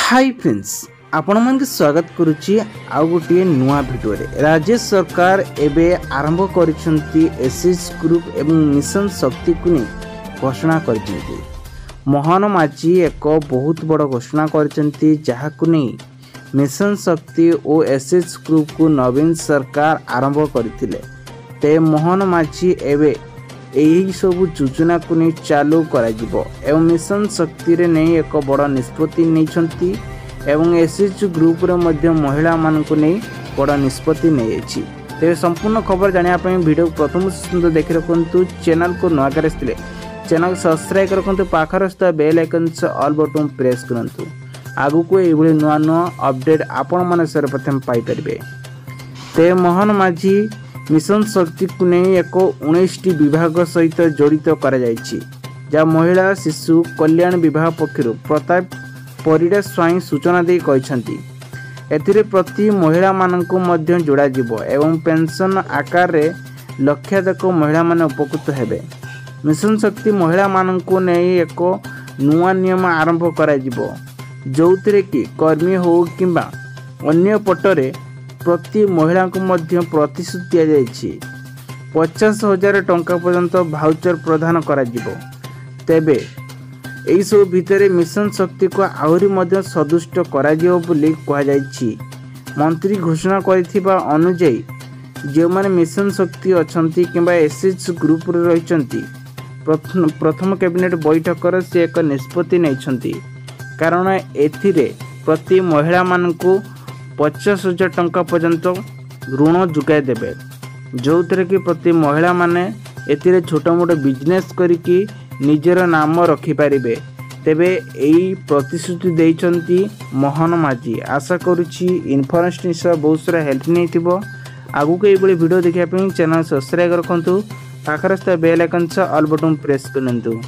Hi friends आपण मन के स्वागत करुच्ची आउ गोटे नुआ भिडियो रे। राज्य सरकार एबे आरंभ करिसंती एसएस ग्रुप एवं मिशन शक्ति को नहीं घोषणा करिसंती। मोहन माझी एक बहुत बड़ घोषणा करिसंती जहा को नहीं मिशन शक्ति और एसएस ग्रुप को नवीन सरकार आरंभ करथिले। ते मोहन माझी एबे यही सब योजना को नहीं चालू कराजिबो एवं मिशन शक्ति रे नहीं एक बड़ निष्पत्ति नहीं एवं एसएच ग्रुप रे मध्य महिला मान को नहीं बड़ निष्पत्ति नहीं। तेरे संपूर्ण खबर जानिया पई वीडियो प्रथम सुंदर देखि रखंतु। चैनल को नया करे चैनल सब्सक्राइब करकंतु। पाखर स्थित बेल आइकन से ऑल बटन प्रेस करंतु। आगु को एभली नुआ नुआ अपडेट आपण माने सर्वप्रथम पाई परिबे। ते मोहन माझी मिशन शक्ति को नहीं एक 19टी विभाग सहित जड़ित करा जायछि। जा महिला शिशु कल्याण विभाग पक्षरु प्रताप परिडा स्वाई सूचना दे कहिसंती। एथिरे प्रति महिला माननकु मध्य जोड़ा जिवो एवं पेंशन आकार रे लक्षाधिक महिला माने उपकृत हेबे। मिशन शक्ति महिला माननकु नहीं एक नुआ नियम आरंभ करा जिवो जोथिरे कि कर्मी हो किंबा अन्य पटरे प्रति महिला को मध्य प्रतिश्रुति दि जाइछि 50,000 टंका पर्यंत भाउचर प्रदान करा जिवो। तेबे एई सब भितरे मिशन शक्ति को आहुरी मध्य सदुष्ट करा जिवो बोली कहा जाइछि। मंत्री घोषणा करिथिबा अनुଯାयी जे माने मिशन शक्ति अछंती किंबा एसएच ग्रुप रे रहिचंती प्रथम कैबिनेट बैठक से एक निष्पत्ति नैछंती। कारण एथिरे प्रति महिला मानकु 50,000 टंका पर्यंत ऋण जुगाई देबे जो थे कि प्रति महिला माने एथिरे छोटा मोटा बिजनेस करिकी निजर नाम रखिपारे। तेबे एई प्रतिश्रुति देइचंती मोहन माझी। आशा करुच्ची इनफॉरमेशन बहुत सारा हेल्प नहीं थिबो। आगु को एभली वीडियो देखिया पई चैनल सब्सक्राइब रखंतु। पाखर स्थित बेल आइकन से ऑल बटन प्रेस करंतु।